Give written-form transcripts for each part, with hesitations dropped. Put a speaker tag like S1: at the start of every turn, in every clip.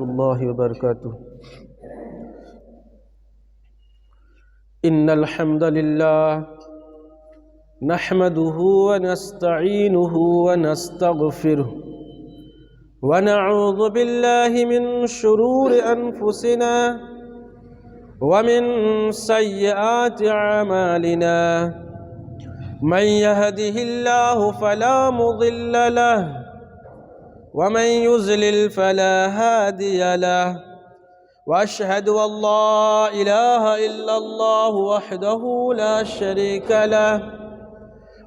S1: الله وبركاته. إن الحمد لله نحمده ونستعينه ونستغفره ونعوذ بالله من شرور أنفسنا ومن سيئات أعمالنا. من يهده الله فلا مضل له ومن يضلل فلا هادي له. وأشهد أن لا إله إلا الله وحده لا شريك له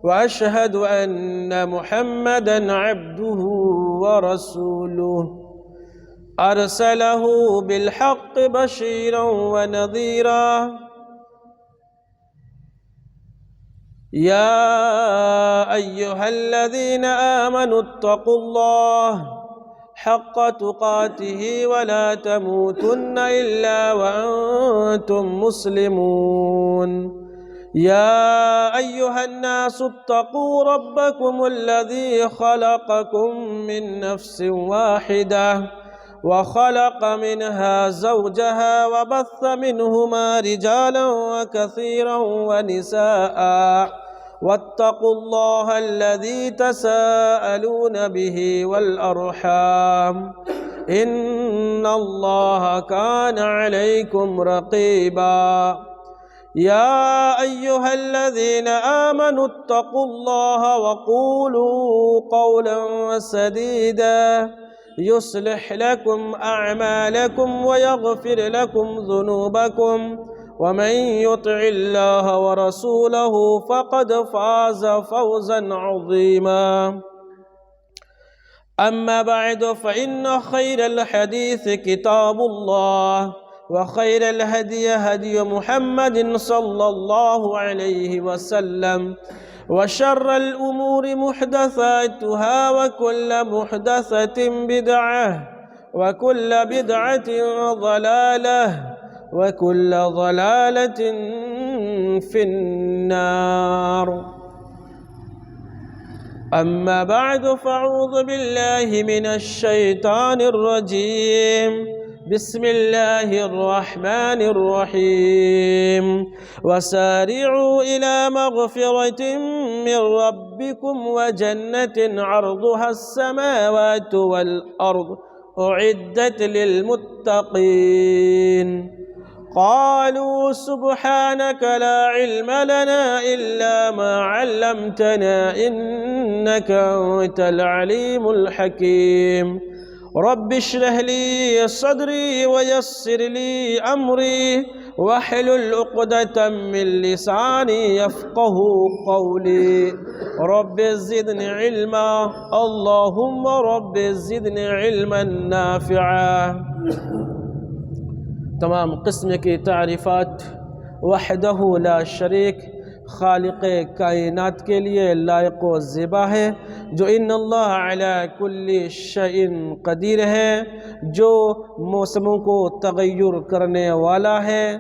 S1: وأشهد أن محمدًا عبده ورسوله أرسله بالحق بشيرا ونذيرا. يا أيها الذين آمنوا اتقوا الله حق تقاته ولا تموتن إلا وأنتم مسلمون. يا أيها الناس اتقوا ربكم الذي خلقكم من نفس واحدة وخلق منها زوجها وبث منهما رجالا كثيرا ونساء. واتقوا الله الذي تساءلون به والأرحام إن الله كان عليكم رقيبا. يا أيها الذين آمنوا اتقوا الله وقولوا قولا سديدا يصلح لكم أعمالكم ويغفر لكم ذنوبكم ومن يطع الله ورسوله فقد فاز فوزا عظيما. أما بعد فإن خير الحديث كتاب الله وخير الهدي هدي محمد صلى الله عليه وسلم وشر الأمور محدثاتها وكل محدثة بدعة وكل بدعة ضلالة وكل ضلالة في النار. أما بعد فأعوذ بالله من الشيطان الرجيم. بسم الله الرحمن الرحيم. وسارعوا إلى مغفرة من ربكم وجنة عرضها السماوات والأرض أعدت للمتقين. قالوا سبحانك لا علم لنا إلا ما علمتنا إنك أنت العليم الحكيم. رب اشرح لي صدري ويسر لي أمري واحلل عقدة من لساني يفقه قولي. رب زدني علما اللهم رب زدنی علما نافعا. تمام قسم کی تعریفات وحدہ لا شریک خالق کائنات کے لیے لائق و زیبا ہے، جو ان اللہ علی کل شیء قدیر ہے، جو موسموں کو تغیر کرنے والا ہے،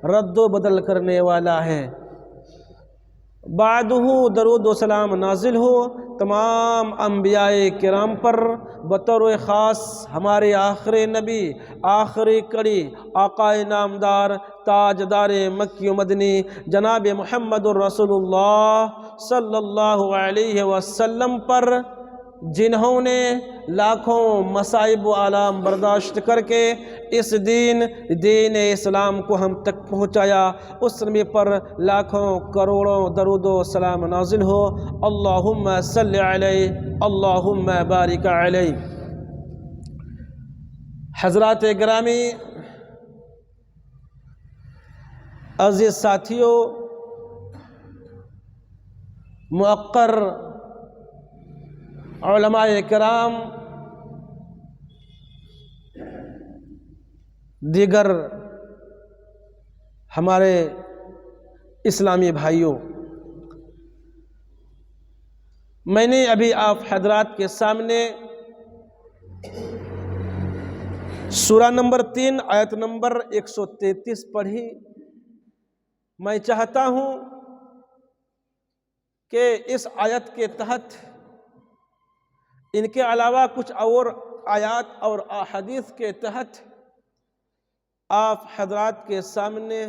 S1: رد و بدل کرنے والا ہے۔ بعدہ درود و سلام نازل ہو تمام انبیاء کرام پر، بطور خاص ہمارے آخری نبی، آخری کڑی، آقا نامدار، تاجدار مکی و مدنی جناب محمد الرسول اللہ صلی اللہ علیہ وسلم پر، جنہوں نے لاکھوں مصائب و آلام برداشت کر کے اس دین اسلام کو ہم تک پہنچایا، اس نبی پر لاکھوں کروڑوں درود و سلام نازل ہو۔ اللہم صلی علیہ اللہم بارک علیہ۔ حضرات گرامی، عزیز ساتھیوں، موقر علماء کرام، دیگر ہمارے اسلامی بھائیوں، میں نے ابھی آپ حضرات کے سامنے سورہ نمبر 3 آیت نمبر 133 پڑھی۔ میں چاہتا ہوں کہ اس آیت کے تحت ان کے علاوہ کچھ اور آیات اور احادیث کے تحت آپ حضرات کے سامنے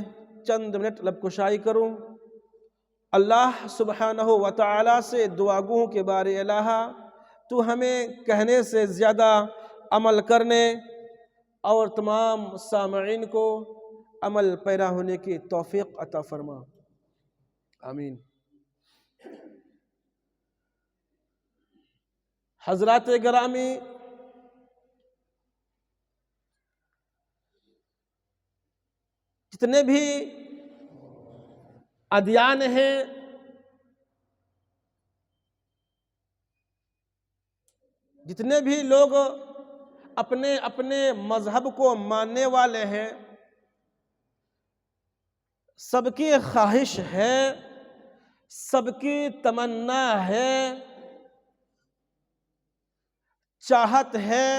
S1: چند منٹ لب کشائی کروں۔ اللہ سبحانہ و تعالی سے دعا گوں کہ بارے الہ تو ہمیں کہنے سے زیادہ عمل کرنے اور تمام سامعین کو عمل پیرا ہونے کی توفیق عطا فرما، آمین۔ حضرات گرامی، جتنے بھی ادیان ہیں، جتنے بھی لوگ اپنے اپنے مذہب کو ماننے والے ہیں، سب کی خواہش ہے، سب کی تمنا ہے، چاہت ہے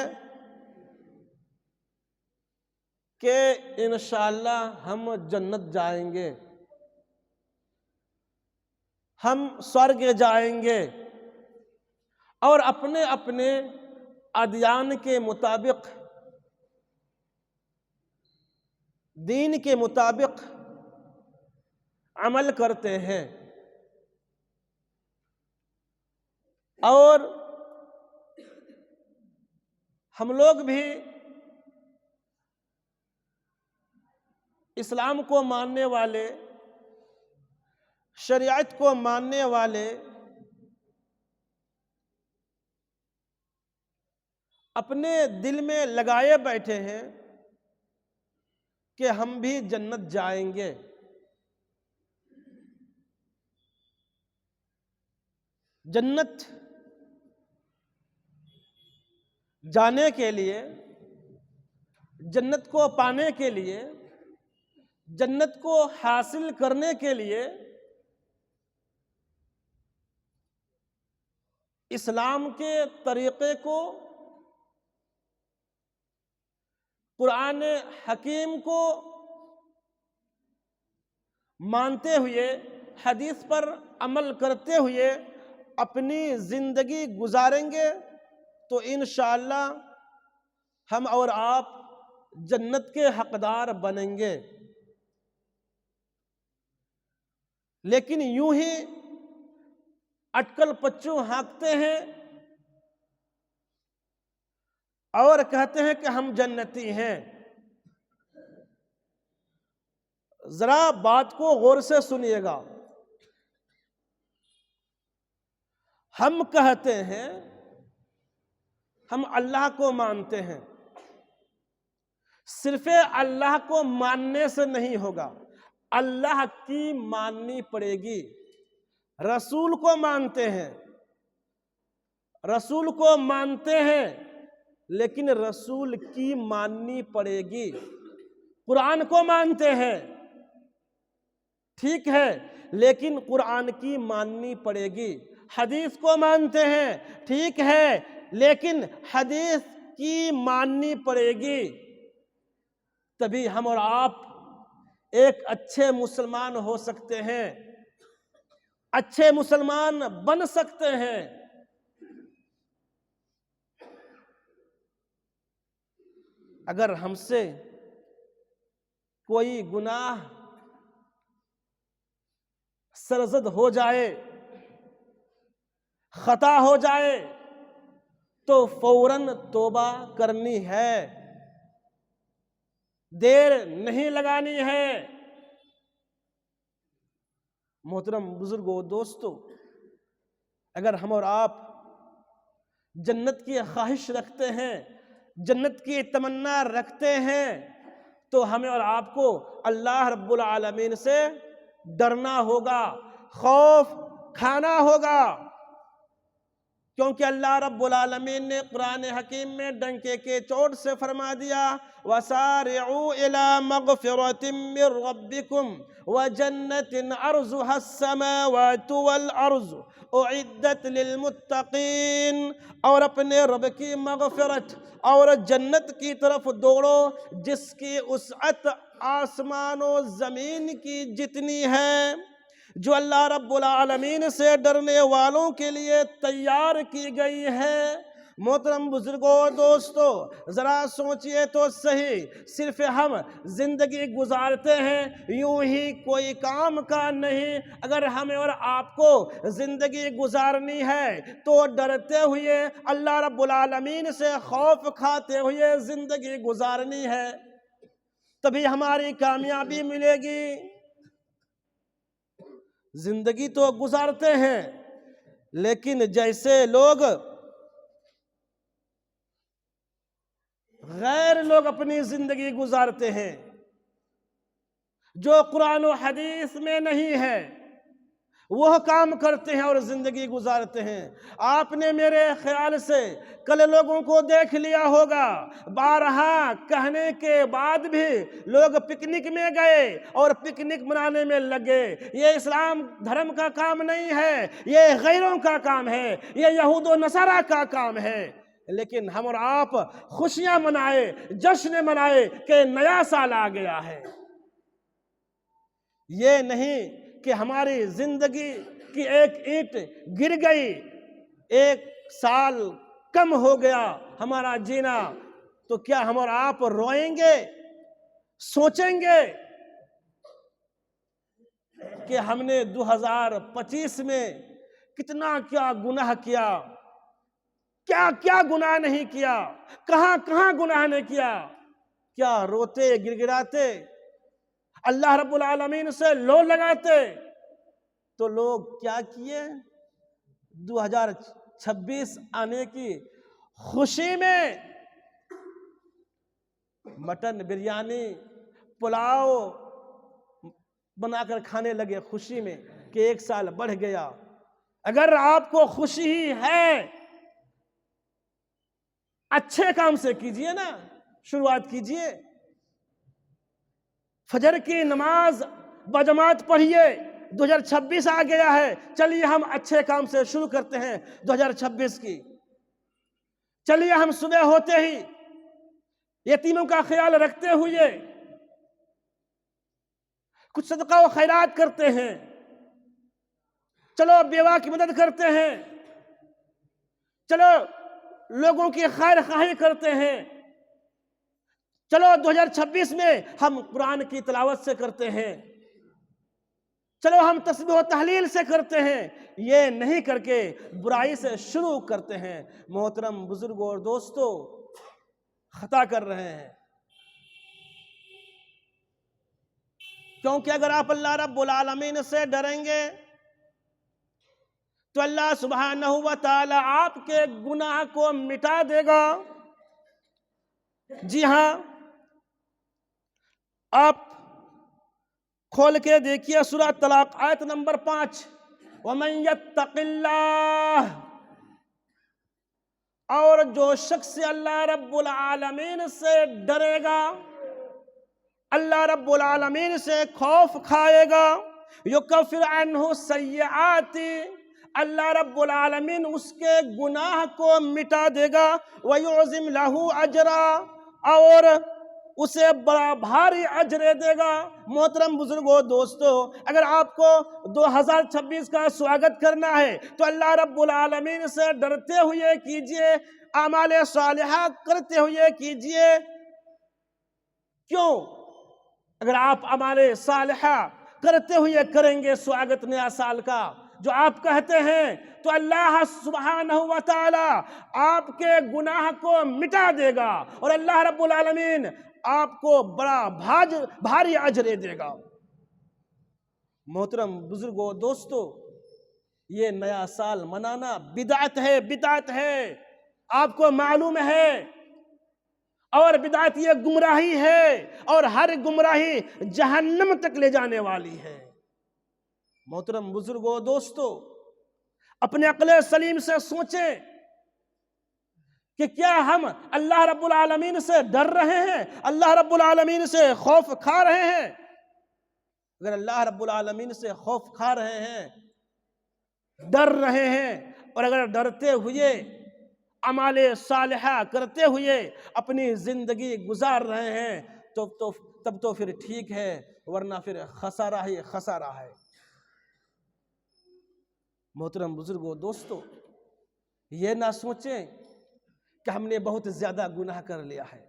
S1: کہ انشاءاللہ ہم جنت جائیں گے، ہم سورگ جائیں گے، اور اپنے اپنے ادیان کے مطابق، دین کے مطابق عمل کرتے ہیں، اور ہم لوگ بھی اسلام کو ماننے والے، شریعت کو ماننے والے، اپنے دل میں لگائے بیٹھے ہیں کہ ہم بھی جنت جائیں گے۔ جنت جانے کے لیے، جنت کو پانے کے لیے، جنت کو حاصل کرنے کے لیے اسلام کے طریقے کو، قرآن حکیم کو مانتے ہوئے، حدیث پر عمل کرتے ہوئے اپنی زندگی گزاریں گے تو انشاءاللہ ہم اور آپ جنت کے حقدار بنیں گے۔ لیکن یوں ہی اٹکل پچو ہانکتے ہیں اور کہتے ہیں کہ ہم جنتی ہیں۔ ذرا بات کو غور سے سنیے گا۔ ہم کہتے ہیں ہم اللہ کو مانتے ہیں، صرف اللہ کو ماننے سے نہیں ہوگا، اللہ کی ماننی پڑے گی۔ رسول کو مانتے ہیں، رسول کو مانتے ہیں، لیکن رسول کی ماننی پڑے گی۔ قرآن کو مانتے ہیں، ٹھیک ہے، لیکن قرآن کی ماننی پڑے گی۔ حدیث کو مانتے ہیں، ٹھیک ہے، لیکن حدیث کی ماننی پڑے گی۔ تبھی ہم اور آپ ایک اچھے مسلمان ہو سکتے ہیں، اچھے مسلمان بن سکتے ہیں۔ اگر ہم سے کوئی گناہ سرزد ہو جائے، خطا ہو جائے، تو فوراً توبہ کرنی ہے، دیر نہیں لگانی ہے۔ محترم بزرگوں، دوستو، اگر ہم اور آپ جنت کی خواہش رکھتے ہیں، جنت کی تمنا رکھتے ہیں، تو ہمیں اور آپ کو اللہ رب العالمین سے ڈرنا ہوگا، خوف کھانا ہوگا، کیونکہ اللہ رب العالمین نے قرآن حکیم میں ڈنکے کے چوٹ سے فرما دیا وَسَارِعُوا إِلَى مَغْفِرَةٍ مِّن رَبِّكُمْ وَجَنَّةٍ عَرْضُهَا السَّمَاوَاتُ وَالْأَرْضُ أُعِدَّتْ لِلْمُتَّقِينَ، اور اپنے رب کی مغفرت اور جنت کی طرف دوڑو جس کی وسعت آسمان و زمین کی جتنی ہے، جو اللہ رب العالمین سے ڈرنے والوں کے لیے تیار کی گئی ہے۔ محترم بزرگوں دوستو، ذرا سوچئے تو صحیح، صرف ہم زندگی گزارتے ہیں یوں ہی کوئی کام کا نہیں۔ اگر ہمیں اور آپ کو زندگی گزارنی ہے تو ڈرتے ہوئے، اللہ رب العالمین سے خوف کھاتے ہوئے زندگی گزارنی ہے، تبھی ہماری کامیابی ملے گی۔ زندگی تو گزارتے ہیں، لیکن جیسے لوگ غیر لوگ اپنی زندگی گزارتے ہیں، جو قرآن و حدیث میں نہیں ہے وہ کام کرتے ہیں اور زندگی گزارتے ہیں۔ آپ نے میرے خیال سے کل لوگوں کو دیکھ لیا ہوگا، بارہا کہنے کے بعد بھی لوگ پکنک میں گئے اور پکنک منانے میں لگے۔ یہ اسلام دھرم کا کام نہیں ہے، یہ غیروں کا کام ہے، یہ یہود و نصارہ کا کام ہے۔ لیکن ہم اور آپ خوشیاں منائے، جشن منائے کہ نیا سال آ گیا ہے۔ یہ نہیں کہ ہماری زندگی کی ایک اینٹ گر گئی، ایک سال کم ہو گیا ہمارا جینا، تو کیا ہم اور آپ روئیں گے، سوچیں گے کہ ہم نے 2025 میں کتنا کیا گناہ کیا، کیا کیا گناہ نہیں کیا، کہاں کہاں گناہ نہیں کیا؟ کیا روتے گر گراتے، اللہ رب العالمین سے لو لگاتے؟ تو لوگ کیا کیے؟ 2026 آنے کی خوشی میں مٹن بریانی پلاؤ بنا کر کھانے لگے، خوشی میں کہ ایک سال بڑھ گیا۔ اگر آپ کو خوشی ہی ہے، اچھے کام سے کیجئے نا، شروعات کیجئے۔ فجر کی نماز بجماعت پڑھیے، 2026 آ گیا ہے، چلیے ہم اچھے کام سے شروع کرتے ہیں 2026 کی۔ چلیے ہم صبح ہوتے ہی یتیموں کا خیال رکھتے ہوئے کچھ صدقہ و خیرات کرتے ہیں، چلو بیوہ کی مدد کرتے ہیں، چلو لوگوں کی خیر خواہی کرتے ہیں، چلو 2026 میں ہم قرآن کی تلاوت سے کرتے ہیں، چلو ہم تسبیح و تحلیل سے کرتے ہیں۔ یہ نہیں کر کے برائی سے شروع کرتے ہیں۔ محترم بزرگوں اور دوستو، خطا کر رہے ہیں، کیونکہ اگر آپ اللہ رب العالمین سے ڈریں گے تو اللہ سبحانہ و تعالی آپ کے گناہ کو مٹا دے گا۔ جی ہاں، آپ کھول کے دیکھیے سورہ طلاق آیت نمبر 5، وَمَن يَتَّقِ اللَّهَ، اور جو شخص اللہ رب العالمین سے ڈرے گا، اللہ رب العالمین سے خوف کھائے گا، يُكَفِّرْ عَنْهُ السَّيِّئَاتِ، اللہ رب العالمین اس کے گناہ کو مٹا دے گا، وَيُعْظِمْ لَهُ أَجْرًا، اور اسے بڑا بھاری اجر دے گا۔ محترم بزرگوں دوستو، اگر آپ کو 2026 کا سواگت کرنا ہے تو اللہ رب العالمین سے ڈرتے ہوئے کیجئے، اعمال صالحہ کرتے ہوئے کیجئے۔ کیوں؟ اگر آپ اعمال صالحہ کرتے ہوئے کریں گے سواگت نیا سال کا جو آپ کہتے ہیں، تو اللہ سبحانہ و تعالی آپ کے گناہ کو مٹا دے گا اور اللہ رب العالمین آپ کو بڑا بھاری اجر دے گا۔ محترم بزرگوں دوستو، یہ نیا سال منانا بدعت ہے، بدعت ہے، آپ کو معلوم ہے، اور بدعت یہ گمراہی ہے، اور ہر گمراہی جہنم تک لے جانے والی ہے۔ محترم بزرگوں دوستو، اپنے عقل سلیم سے سوچیں کہ کیا ہم اللہ رب العالمین سے ڈر رہے ہیں، اللہ رب العالمین سے خوف کھا رہے ہیں؟ اگر اللہ رب العالمین سے خوف کھا رہے ہیں، ڈر رہے ہیں، اور اگر ڈرتے ہوئے اعمال صالحہ کرتے ہوئے اپنی زندگی گزار رہے ہیں تب تو پھر ٹھیک ہے، ورنہ پھر خسارہ ہی خسارہ ہے۔ محترم بزرگوں دوستو، یہ نہ سوچیں کہ ہم نے بہت زیادہ گناہ کر لیا ہے،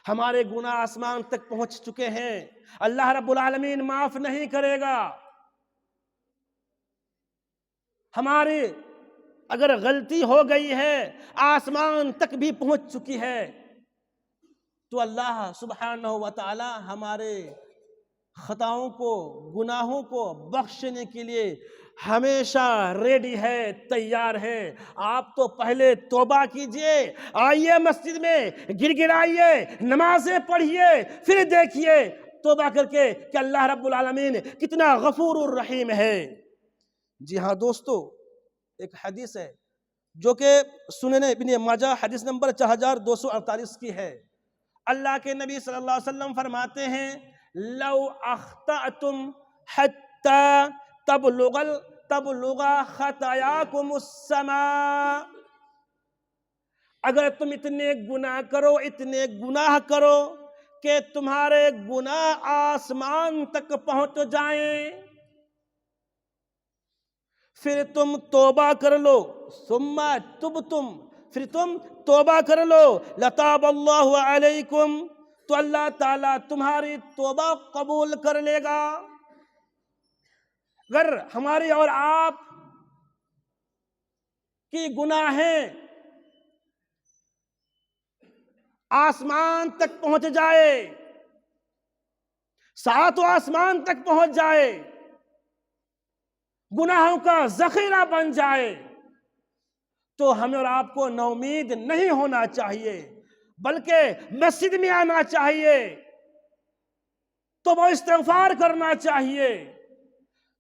S1: ہمارے گناہ آسمان تک پہنچ چکے ہیں، اللہ رب العالمین معاف نہیں کرے گا۔ ہماری اگر غلطی ہو گئی ہے، آسمان تک بھی پہنچ چکی ہے، تو اللہ سبحانہ و تعالی ہمارے خطاؤں کو، گناہوں کو بخشنے کے لیے ہمیشہ ریڈی ہے، تیار ہے۔ آپ تو پہلے توبہ کیجئے، آئیے مسجد میں گر گرائیے، نمازیں پڑھیے، پھر دیکھیے توبہ کر کے کہ اللہ رب العالمین کتنا غفور الرحیم ہے۔ جی ہاں دوستو، ایک حدیث ہے جو کہ سنن ابن ماجہ حدیث نمبر 4248 کی ہے۔ اللہ کے نبی صلی اللہ علیہ وسلم فرماتے ہیں لو اخطأتم حتی تبلغ خطایاکم السماء، اگر تم اتنے گناہ کرو کہ تمہارے گناہ آسمان تک پہنچ جائیں، پھر تم توبہ کر لو، ثم تبتم، پھر تم توبہ کر لو، لتاب اللہ علیکم، تو اللہ تعالیٰ تمہاری توبہ قبول کر لے گا۔ اگر ہماری اور آپ کی گناہیں آسمان تک پہنچ جائے، ساتوں آسمان تک پہنچ جائے، گناہوں کا ذخیرہ بن جائے، تو ہمیں اور آپ کو ناامید نہیں ہونا چاہیے، بلکہ مسجد میں آنا چاہیے، توبہ استغفار کرنا چاہیے۔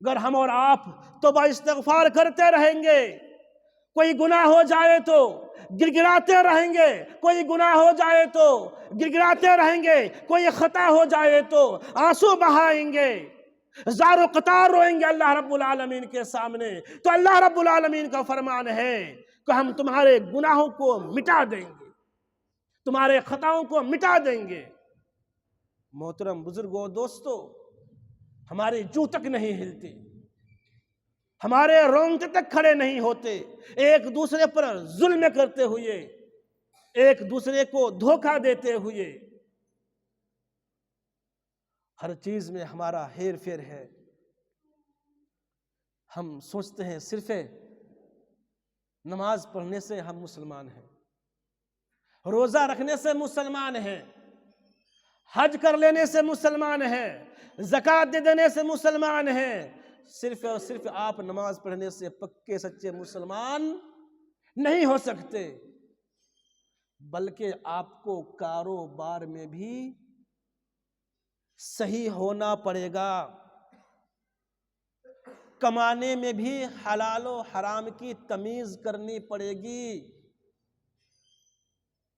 S1: اگر ہم اور آپ توبہ استغفار کرتے رہیں گے، کوئی گناہ ہو جائے تو گر گراتے رہیں گے، کوئی گناہ ہو جائے تو گر گراتے رہیں گے، کوئی خطا ہو جائے تو آنسو بہائیں گے، زار و قطار روئیں گے اللہ رب العالمین کے سامنے، تو اللہ رب العالمین کا فرمان ہے کہ ہم تمہارے گناہوں کو مٹا دیں گے، تمہارے خطاؤں کو مٹا دیں گے۔ محترم بزرگوں، دوستو، ہمارے جو تک نہیں ہلتے، ہمارے رونگٹے تک کھڑے نہیں ہوتے، ایک دوسرے پر ظلم کرتے ہوئے، ایک دوسرے کو دھوکہ دیتے ہوئے، ہر چیز میں ہمارا ہیر پھیر ہے۔ ہم سوچتے ہیں صرف نماز پڑھنے سے ہم مسلمان ہیں، روزہ رکھنے سے مسلمان ہیں، حج کر لینے سے مسلمان ہیں، زکوٰۃ دے دینے سے مسلمان ہیں۔ صرف اور صرف آپ نماز پڑھنے سے پکے سچے مسلمان نہیں ہو سکتے، بلکہ آپ کو کاروبار میں بھی صحیح ہونا پڑے گا، کمانے میں بھی حلال و حرام کی تمیز کرنی پڑے گی،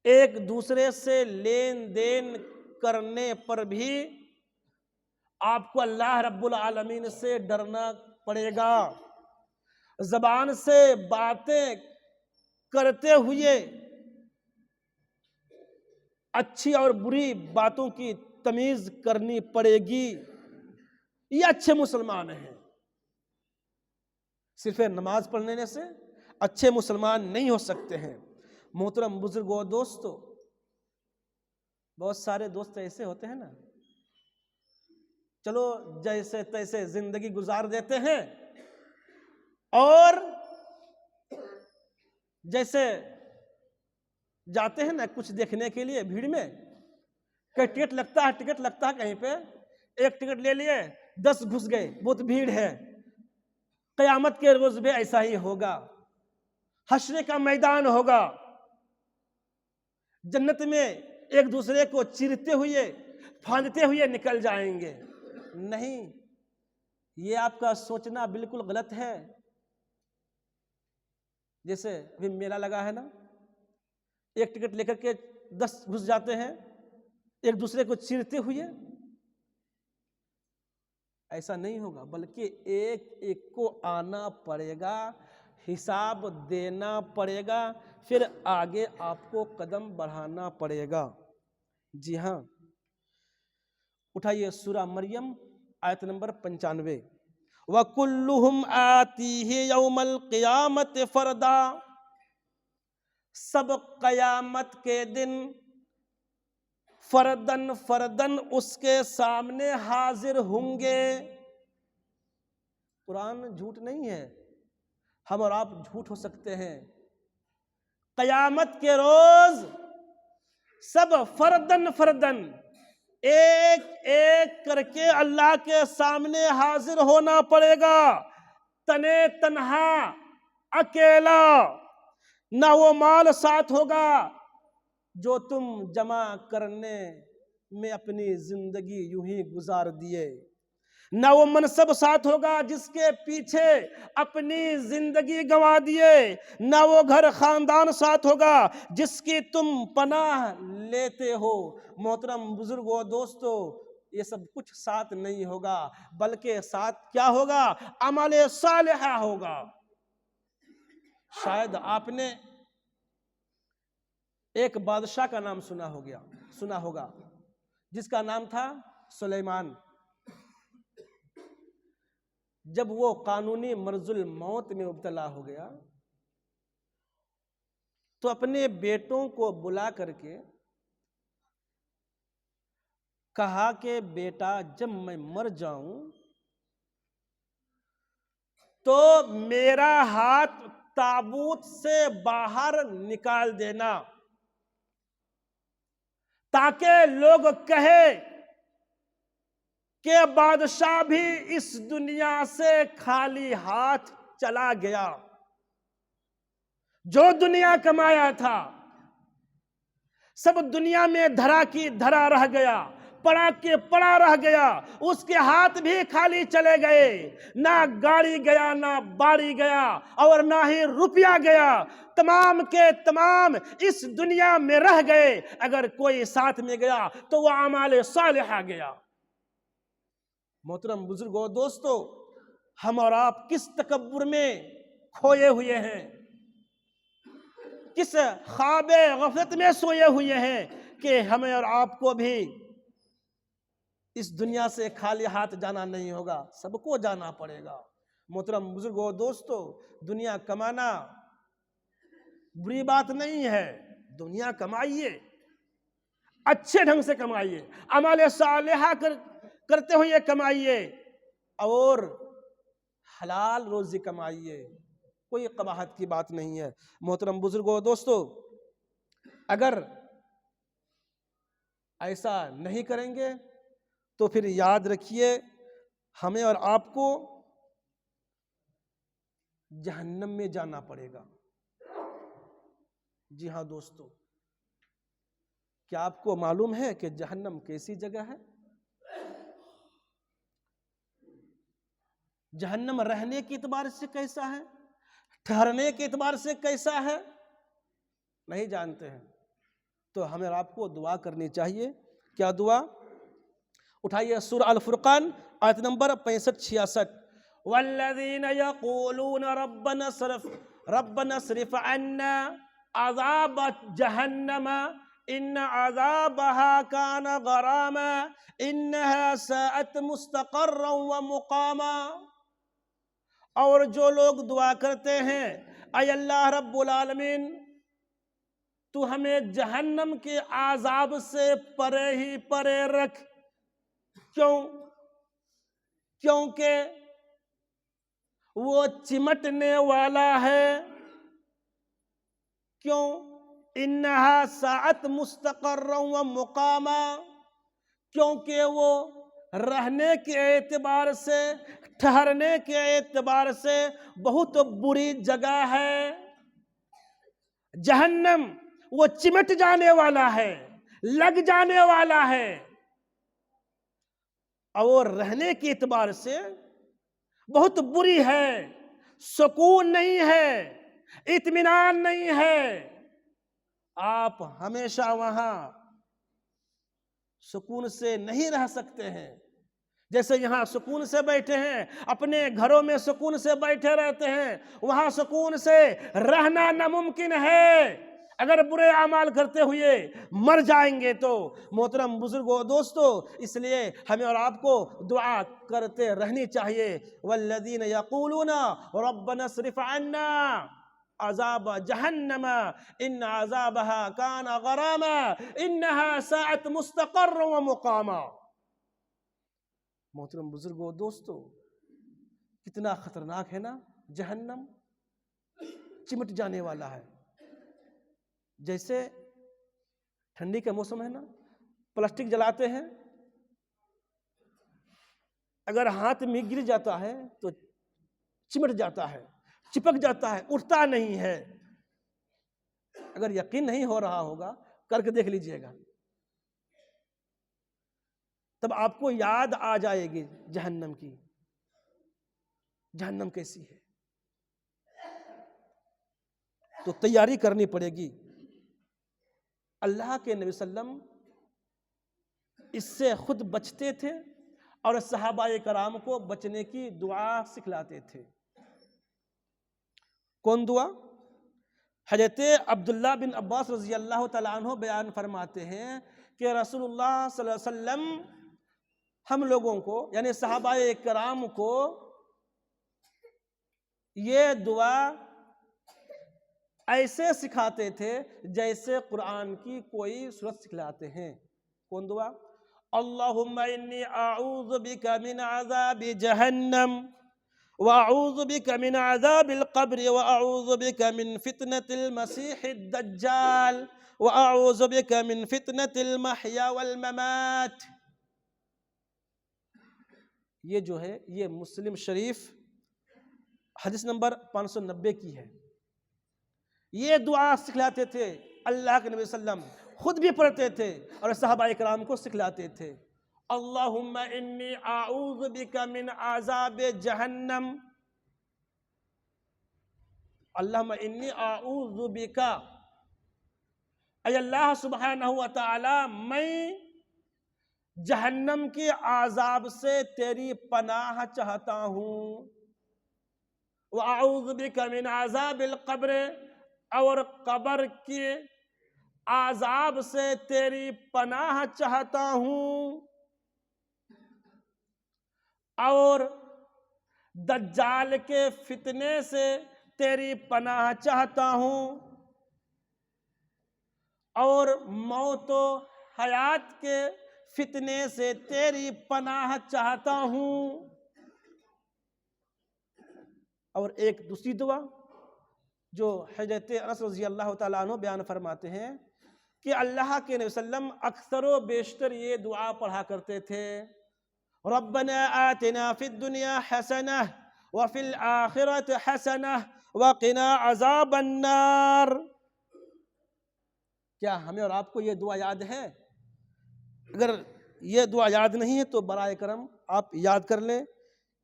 S1: ایک دوسرے سے لین دین کرنے پر بھی آپ کو اللہ رب العالمین سے ڈرنا پڑے گا، زبان سے باتیں کرتے ہوئے اچھی اور بری باتوں کی تمیز کرنی پڑے گی، یہ اچھے مسلمان ہیں۔ صرف نماز پڑھنے سے اچھے مسلمان نہیں ہو سکتے ہیں۔ محترم بزرگوں، دوستو، بہت سارے دوست ایسے ہوتے ہیں نا، چلو جیسے تیسے زندگی گزار دیتے ہیں، اور جیسے جاتے ہیں نا کچھ دیکھنے کے لیے بھیڑ میں، کہ ٹکٹ لگتا ہے کہیں پہ، ایک ٹکٹ لے لیے 10 گھس گئے، بہت بھیڑ ہے۔ قیامت کے روز بھی ایسا ہی ہوگا، حشر کا میدان ہوگا، جنت میں ایک دوسرے کو چیرتے ہوئے پھاندتے ہوئے نکل جائیں گے۔ نہیں، یہ آپ کا سوچنا بالکل غلط ہے۔ جیسے ابھی میلہ لگا ہے نا، ایک ٹکٹ لے کر کے 10 گھس جاتے ہیں ایک دوسرے کو چیرتے ہوئے، ایسا نہیں ہوگا، بلکہ ایک ایک کو آنا پڑے گا، حساب دینا پڑے گا، پھر آگے آپ کو قدم بڑھانا پڑے گا۔ جی ہاں، اٹھائیے سورہ مریم آیت نمبر 95، وَكُلُّهُمْ آتِيهِ يَوْمَ الْقِيَامَةِ فَرْدًا، سب قیامت کے دن فردن فردن اس کے سامنے حاضر ہوں گے۔ قرآن جھوٹ نہیں ہے، ہم اور آپ جھوٹ ہو سکتے ہیں۔ قیامت کے روز سب فردن فردن ایک ایک کر کے اللہ کے سامنے حاضر ہونا پڑے گا، تنے تنہا، اکیلا، نہ وہ مال ساتھ ہوگا جو تم جمع کرنے میں اپنی زندگی یوں ہی گزار دیے، نہ وہ منصب ساتھ ہوگا جس کے پیچھے اپنی زندگی گنوا دیے، نہ وہ گھر خاندان ساتھ ہوگا جس کی تم پناہ لیتے ہو۔ محترم بزرگوں دوستو، یہ سب کچھ ساتھ نہیں ہوگا، بلکہ ساتھ کیا ہوگا؟ عمل صالحہ ہوگا۔ شاید آپ نے ایک بادشاہ کا نام سنا ہوگا جس کا نام تھا سلیمان۔ جب وہ قانونی مرض الموت میں مبتلا ہو گیا تو اپنے بیٹوں کو بلا کر کے کہا کہ بیٹا جب میں مر جاؤں تو میرا ہاتھ تابوت سے باہر نکال دینا، تاکہ لوگ کہے کہ بادشاہ بھی اس دنیا سے خالی ہاتھ چلا گیا، جو دنیا کمایا تھا سب دنیا میں دھرا کی دھرا رہ گیا، پڑا کے پڑا رہ گیا، اس کے ہاتھ بھی خالی چلے گئے، نہ گاڑی گیا، نہ باڑی گیا، اور نہ ہی روپیہ گیا، تمام کے تمام اس دنیا میں رہ گئے۔ اگر کوئی ساتھ میں گیا تو وہ اعمال صالحہ گیا۔ محترم بزرگوں دوستو، ہم اور آپ کس تکبر میں کھوئے ہوئے ہیں، کس خواب غفلت میں سوئے ہوئے ہیں کہ ہمیں اور آپ کو بھی اس دنیا سے خالی ہاتھ جانا نہیں ہوگا، سب کو جانا پڑے گا۔ محترم بزرگوں دوستو، دنیا کمانا بری بات نہیں ہے، دنیا کمائیے، اچھے ڈھنگ سے کمائیے، عمل صالحہ کرتے ہوئے کمائیے، اور حلال روزی کمائیے، کوئی قباحت کی بات نہیں ہے۔ محترم بزرگوں دوستو، اگر ایسا نہیں کریں گے تو پھر یاد رکھیے ہمیں اور آپ کو جہنم میں جانا پڑے گا۔ جی ہاں دوستو، کیا آپ کو معلوم ہے کہ جہنم کیسی جگہ ہے؟ جہنم رہنے کے اعتبار سے کیسا ہے، ٹھہرنے کے اعتبار سے کیسا ہے، نہیں جانتے ہیں تو ہمیں آپ کو دعا کرنی چاہیے۔ کیا دعا؟ اٹھائیے سورہ الفرقان آیت نمبر 65-66۔ والذین یقولون ربنا اصرف عنا عذاب جہنم ان عذابها کان غراما انها ساءت مستقرا ومقاما۔ اور جو لوگ دعا کرتے ہیں اے اللہ رب العالمین تو ہمیں جہنم کے عذاب سے پرے ہی پرے رکھ، کیونکہ وہ چمٹنے والا ہے، کیوں؟ انہا ساعت مستقرا و مقاما، کیونکہ وہ رہنے کے اعتبار سے، ٹھہرنے کے اعتبار سے بہت بری جگہ ہے۔ جہنم وہ چمٹ جانے والا ہے، لگ جانے والا ہے، اور رہنے کے اعتبار سے بہت بری ہے، سکون نہیں ہے، اطمینان نہیں ہے۔ آپ ہمیشہ وہاں سکون سے نہیں رہ سکتے ہیں، جیسے یہاں سکون سے بیٹھے ہیں، اپنے گھروں میں سکون سے بیٹھے رہتے ہیں، وہاں سکون سے رہنا ناممکن ہے۔ اگر برے اعمال کرتے ہوئے مر جائیں گے تو۔ محترم بزرگوں دوستو، اس لیے ہمیں اور آپ کو دعا کرتے رہنی چاہیے۔ والذین یقولون ربنا اصرف عنا عذاب جہنم ان عذابها کان غراما انہا ساعت مستقر و مقاما۔ محترم بزرگوں دوستو، کتنا خطرناک ہے نا جہنم، چمٹ جانے والا ہے۔ جیسے ٹھنڈی کا موسم ہے نا، پلاسٹک جلاتے ہیں، اگر ہاتھ میں گر جاتا ہے تو چمٹ جاتا ہے، چپک جاتا ہے، اٹھتا نہیں ہے۔ اگر یقین نہیں ہو رہا ہوگا کر کے دیکھ لیجئے گا، تب آپ کو یاد آ جائے گی جہنم کی، جہنم کیسی ہے۔ تو تیاری کرنی پڑے گی۔ اللہ کے نبی صلی اللہ علیہ وسلم اس سے خود بچتے تھے اور صحابہ کرام کو بچنے کی دعا سکھلاتے تھے۔ کون دعا؟ حضرت عبداللہ بن عباس رضی اللہ تعالیٰ عنہ بیان فرماتے ہیں کہ رسول اللہ صلی اللہ علیہ وسلم ہم لوگوں کو یعنی صحابہ کرام کو یہ دعا ایسے سکھاتے تھے جیسے قرآن کی کوئی سورت سکھلاتے ہیں۔ کون دعا؟ اللہم انی اعوذ بک من عذاب جہنم واعوذ بک من عذاب القبر واعوذ بک من فتنة المسیح الدجال واعوذ بک من فتنة المحیا والممات۔ یہ جو ہے یہ مسلم شریف حدیث نمبر 590 کی ہے۔ یہ دعا سکھلاتے تھے اللہ کے نبی صلی اللہ علیہ وسلم، خود بھی پڑھتے تھے اور صحابہ کرام کو سکھلاتے تھے۔ اللہم انی اعوذ بک من عذاب جہنم، اللہم انی اعوذ بک، اے اللہ سبحانہ وتعالی میں جہنم کے عذاب سے تیری پناہ چاہتا ہوں، وَأَعُوذُ بِكَ مِنْ عَذَابِ الْقَبْرِ، اور قبر کے عذاب سے تیری پناہ چاہتا ہوں، اور دجال کے فتنے سے تیری پناہ چاہتا ہوں، اور موت و حیات کے فتنے سے تیری پناہ چاہتا ہوں۔ اور ایک دوسری دعا جو حضرت انس رضی اللہ تعالیٰ عنہ بیان فرماتے ہیں کہ اللہ کے نبی صلی اللہ علیہ وسلم اکثر و بیشتر یہ دعا پڑھا کرتے تھے، ربنا آتنا فی الدنیا حسنہ وفی الآخرۃ حسنہ وقنا عذاب النار۔ کیا ہمیں اور آپ کو یہ دعا یاد ہے؟ اگر یہ دعا یاد نہیں ہے تو برائے کرم آپ یاد کر لیں،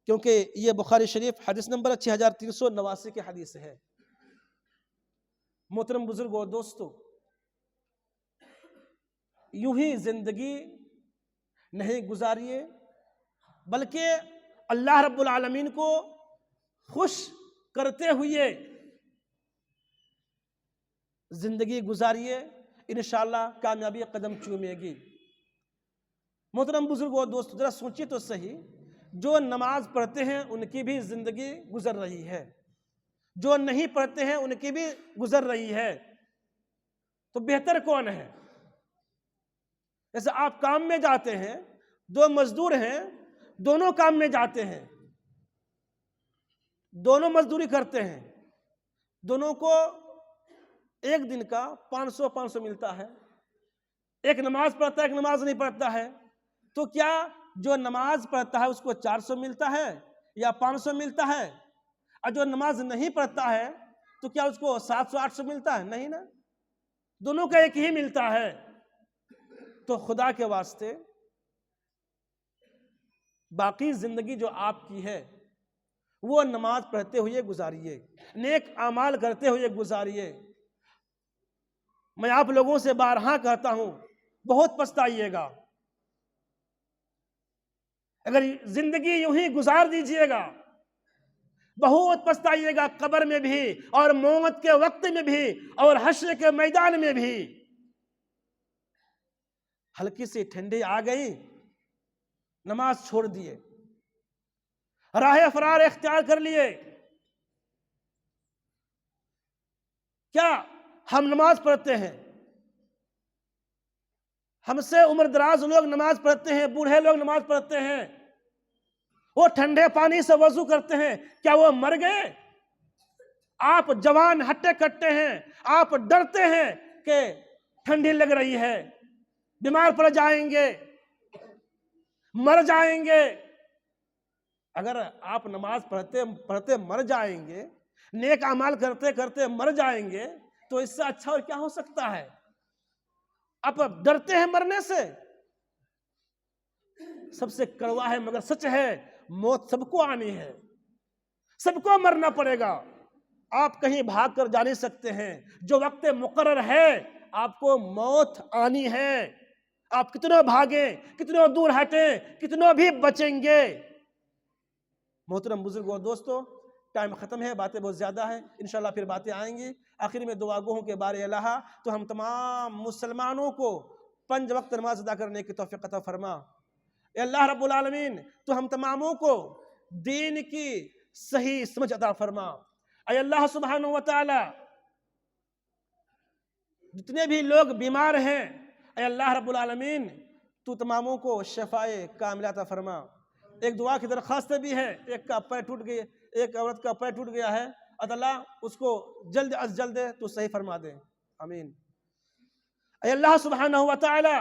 S1: کیونکہ یہ بخاری شریف حدیث نمبر 6389 کی حدیث ہے۔ محترم بزرگوں دوستو، یوں ہی زندگی نہیں گزاریے، بلکہ اللہ رب العالمین کو خوش کرتے ہوئے زندگی گزاریے، انشاءاللہ کامیابی قدم چومے گی۔ محترم بزرگوں دوستو، ذرا سوچیے تو صحیح، جو نماز پڑھتے ہیں ان کی بھی زندگی گزر رہی ہے، جو نہیں پڑھتے ہیں ان کی بھی گزر رہی ہے، تو بہتر کون ہے؟ جیسے آپ کام میں جاتے ہیں، دو مزدور ہیں، دونوں کام میں جاتے ہیں، دونوں مزدوری کرتے ہیں، دونوں کو ایک دن کا 500 ملتا ہے، ایک نماز پڑھتا ہے ایک نماز نہیں پڑھتا ہے، تو کیا جو نماز پڑھتا ہے اس کو 400 ملتا ہے یا 500 ملتا ہے؟ اور جو نماز نہیں پڑھتا ہے تو کیا اس کو 700-800 ملتا ہے؟ نہیں نا، دونوں کا ایک ہی ملتا ہے۔ تو خدا کے واسطے باقی زندگی جو آپ کی ہے وہ نماز پڑھتے ہوئے گزاریے، نیک اعمال کرتے ہوئے گزاریے۔ میں آپ لوگوں سے بارہا کہتا ہوں، بہت پچھتائیے گا اگر زندگی یوں ہی گزار دیجئے گا، بہت پچھتائیے گا، قبر میں بھی اور موت کے وقت میں بھی اور حشر کے میدان میں بھی۔ ہلکی سی ٹھنڈی آ گئی، نماز چھوڑ دیے، راہ فرار اختیار کر لیے، کیا ہم نماز پڑھتے ہیں؟ ہم سے عمر دراز لوگ نماز پڑھتے ہیں، بوڑھے لوگ نماز پڑھتے ہیں، وہ ٹھنڈے پانی سے وضو کرتے ہیں، کیا وہ مر گئے؟ آپ جوان ہٹے کٹے ہیں، آپ ڈرتے ہیں کہ ٹھنڈی لگ رہی ہے، بیمار پڑ جائیں گے، مر جائیں گے۔ اگر آپ نماز پڑھتے پڑھتے مر جائیں گے، نیک اعمال کرتے کرتے مر جائیں گے، تو اس سے اچھا اور کیا ہو سکتا ہے؟ آپ ڈرتے ہیں مرنے سے؟ سب سے کڑوا ہے مگر سچ ہے، موت سب کو آنی ہے، سب کو مرنا پڑے گا۔ آپ کہیں بھاگ کر جا نہیں سکتے ہیں، جو وقت مقرر ہے آپ کو موت آنی ہے۔ آپ کتنا بھاگیں، کتنا دور ہٹیں، کتنا بھی بچیں گے۔ محترم بزرگوں اور دوستو، ٹائم ختم ہے، باتیں بہت زیادہ ہیں، انشاءاللہ پھر باتیں آئیں گی۔ آخر میں دعا گوہوں کے بارے اللہ تو ہم تمام مسلمانوں کو 5 وقت نماز ادا کرنے کی توفیق عطا فرما۔ اے اللہ رب العالمین تو ہم تماموں کو دین کی صحیح سمجھ عطا فرما۔ اے اللہ سبحانہ وتعالی جتنے بھی لوگ بیمار ہیں، اے اللہ رب العالمین تو تماموں کو شفائے کاملہ عطا فرما۔ ایک دعا کی درخواست بھی ہے، ایک کا پیر ٹوٹ گیا، ایک عورت کا پیر ٹوٹ گیا ہے، اللہ اس کو جلد از جلد تو صحیح فرما دے، آمین۔ اے اللہ سبحانہ وتعالی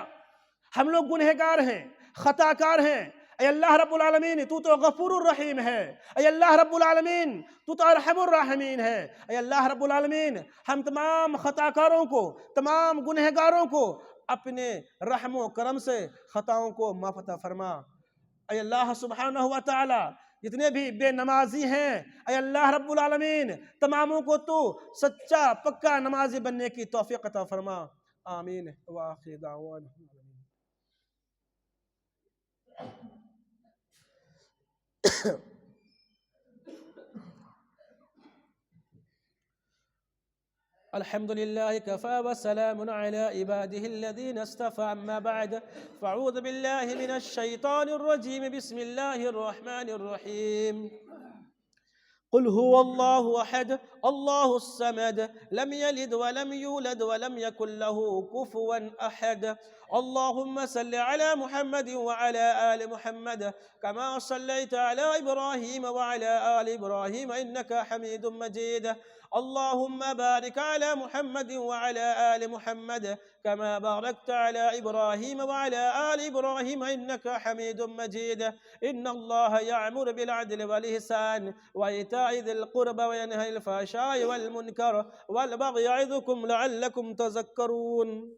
S1: ہم لوگ گنہگار ہیں، خطا کار ہیں، اے اللہ رب العالمین تو غفور الرحیم ہے، اے اللہ رب العالمین تو ارحم الراحمین ہے، اے اللہ رب العالمین ہم تمام خطا کاروں کو، تمام گنہگاروں کو اپنے رحم و کرم سے خطاؤں کو معاف عطا فرما۔ اے اللہ سبحانہ وتعالی جتنے بھی بے نمازی ہیں، اے اللہ رب العالمین تماموں کو تو سچا پکا نمازی بننے کی توفیق عطا فرما، آمین۔ وآخر دعوانا الحمد لله كفى وسلام على عباده الذين اصطفى، أما بعد فأعوذ بالله من الشيطان الرجيم، بسم الله الرحمن الرحيم. قل هو الله أحد الله الصمد لم يلد ولم يولد ولم يكن له كفوا أحد. اللهم صل على محمد وعلى آل محمد كما صليت على إبراهيم وعلى آل إبراهيم إنك حميد مجيد. اللهم بارك على محمد وعلى آل محمد كما باركت على إبراهيم وعلى آل إبراهيم إنك حميد مجيد. إن الله يأمر بالعدل والإحسان وإيتاء ذي القربى وينهى عن الفحشاء والمنكر والبغي يعظكم لعلكم تذكرون.